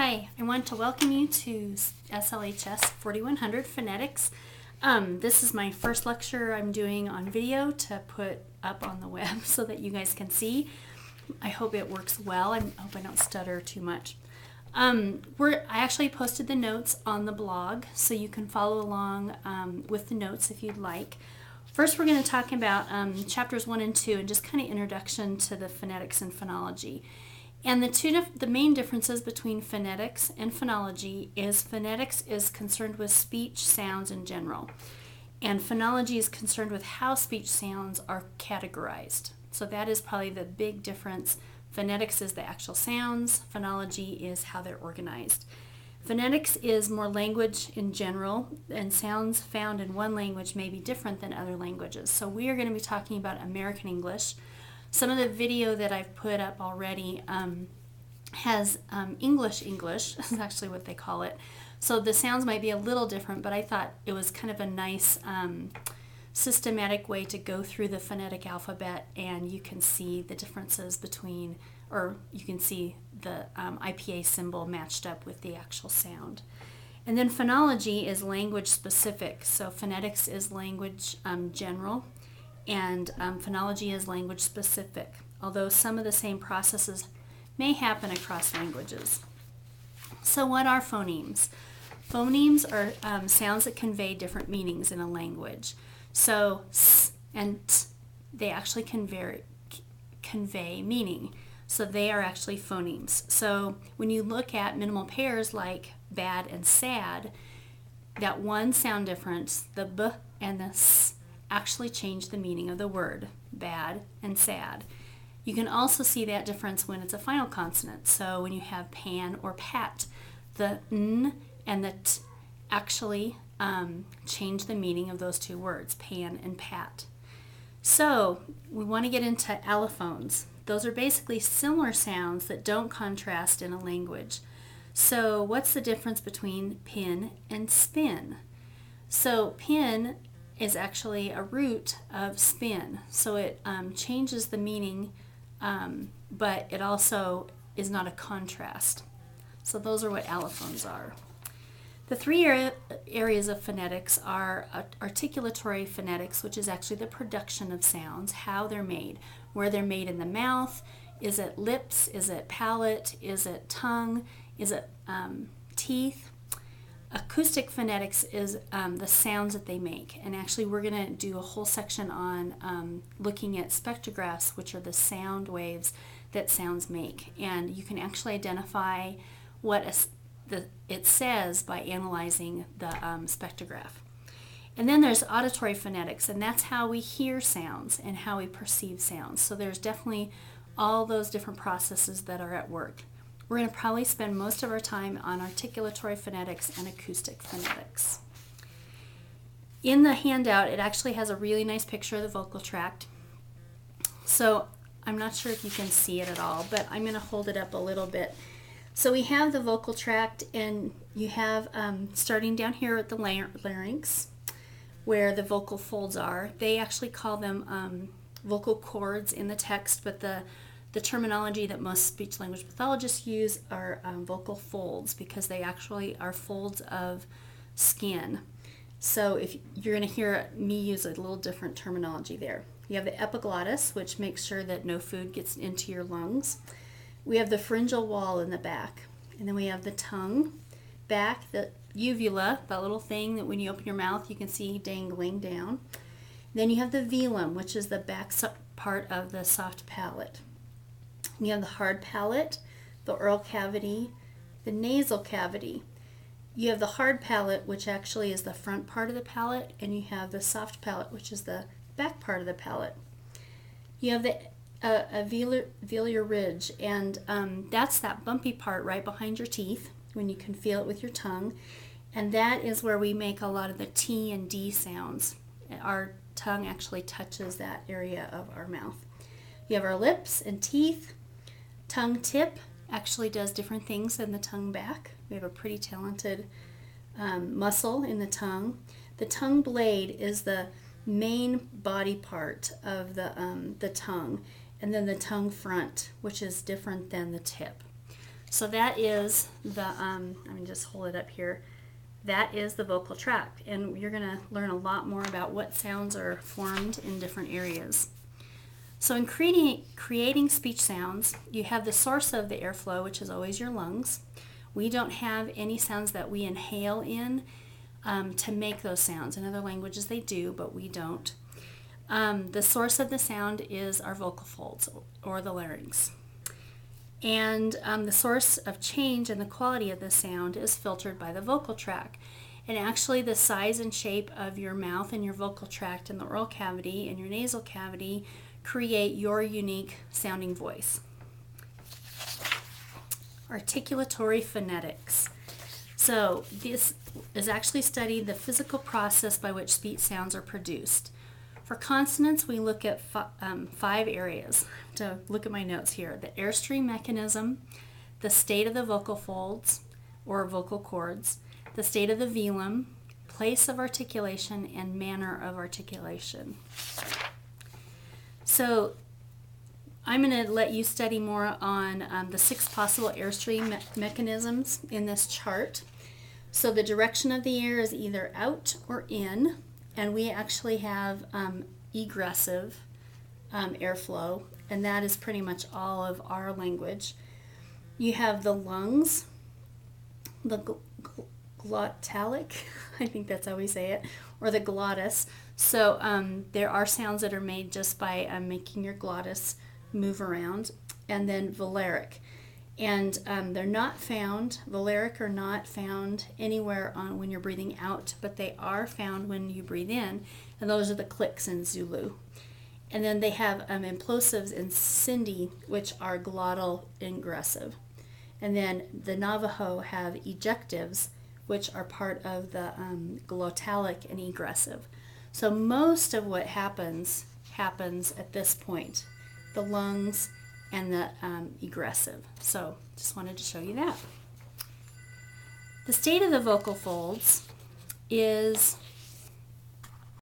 Hi, I want to welcome you to shls4100 Phonetics. This is my first lecture I'm doing on video to put up on the web so that you guys can see. I hope it works well. I hope I don't stutter too much. I actually posted the notes on the blog, so you can follow along with the notes if you'd like. First, we're going to talk about chapters 1 and 2 and just kind of introduction to the phonetics and phonology. And the main differences between phonetics and phonology is phonetics is concerned with speech sounds in general, and phonology is concerned with how speech sounds are categorized. So that is probably the big difference. Phonetics is the actual sounds, phonology is how they're organized. Phonetics is more language in general, and sounds found in one language may be different than other languages. So we are going to be talking about American English. Some of the video that I've put up already has English is actually what they call it. So the sounds might be a little different, but I thought it was kind of a nice systematic way to go through the phonetic alphabet, and you can see the differences between, or you can see the IPA symbol matched up with the actual sound. And then phonology is language specific. So phonetics is language general, and phonology is language specific, although some of the same processes may happen across languages. So what are phonemes? Phonemes are sounds that convey different meanings in a language. So s and t, they actually convey meaning. So they are actually phonemes. So when you look at minimal pairs like bad and sad, that one sound difference, the b and the s, actually change the meaning of the word, bad and sad. You can also see that difference when it's a final consonant. So when you have pan or pat, the n and the t actually change the meaning of those two words, pan and pat. So we want to get into allophones. Those are basically similar sounds that don't contrast in a language. So what's the difference between pin and spin? So pin is actually a root of spin. So it changes the meaning, but it also is not a contrast. So those are what allophones are. The three areas of phonetics are articulatory phonetics, which is actually the production of sounds, how they're made, where they're made in the mouth. Is it lips? Is it palate? Is it tongue? Is it teeth? Acoustic phonetics is the sounds that they make, and actually we're going to do a whole section on looking at spectrographs, which are the sound waves that sounds make, and you can actually identify what it says by analyzing the spectrograph. And then there's auditory phonetics, and that's how we hear sounds and how we perceive sounds. So there's definitely all those different processes that are at work. We're going to probably spend most of our time on articulatory phonetics and acoustic phonetics. In the handout, it actually has a really nice picture of the vocal tract. So I'm not sure if you can see it at all, but I'm going to hold it up a little bit. So we have the vocal tract, and you have, starting down here at the larynx, where the vocal folds are. They actually call them vocal cords in the text, but the terminology that most speech-language pathologists use are vocal folds, because they actually are folds of skin. So if you're going to hear me use a little different terminology there. You have the epiglottis, which makes sure that no food gets into your lungs. We have the pharyngeal wall in the back. And then we have the tongue back, the uvula, that little thing that when you open your mouth you can see dangling down. Then you have the velum, which is the back part of the soft palate. You have the hard palate, the oral cavity, the nasal cavity. You have the hard palate, which actually is the front part of the palate, and you have the soft palate, which is the back part of the palate. You have the velar ridge, and that's that bumpy part right behind your teeth when you can feel it with your tongue, and that is where we make a lot of the T and D sounds. Our tongue actually touches that area of our mouth. You have our lips and teeth. Tongue tip actually does different things than the tongue back. We have a pretty talented muscle in the tongue. The tongue blade is the main body part of the tongue, and then the tongue front, which is different than the tip. So that is the, let me just hold it up here. That is the vocal tract, and you're going to learn a lot more about what sounds are formed in different areas. So in creating speech sounds, you have the source of the airflow, which is always your lungs. We don't have any sounds that we inhale in to make those sounds. In other languages they do, but we don't. The source of the sound is our vocal folds, or the larynx. And the source of change in the quality of the sound is filtered by the vocal tract. And actually the size and shape of your mouth and your vocal tract and the oral cavity and your nasal cavity create your unique sounding voice. Articulatory phonetics. So this is actually studied the physical process by which speech sounds are produced. For consonants, we look at 5 areas. To look at my notes here: the airstream mechanism, the state of the vocal folds or vocal cords, the state of the velum, place of articulation, and manner of articulation. So I'm going to let you study more on the 6 possible airstream mechanisms in this chart. So the direction of the air is either out or in, and we actually have egressive airflow, and that is pretty much all of our language. You have the lungs, the glottalic, I think that's how we say it, or the glottis. So there are sounds that are made just by making your glottis move around. And then velaric. And they're not found, velaric are not found anywhere on when you're breathing out, but they are found when you breathe in, and those are the clicks in Zulu. And then they have implosives in Sindhi, which are glottal ingressive. And then the Navajo have ejectives, which are part of the glottalic and egressive. So most of what happens at this point, the lungs and the egressive. So just wanted to show you that. The state of the vocal folds is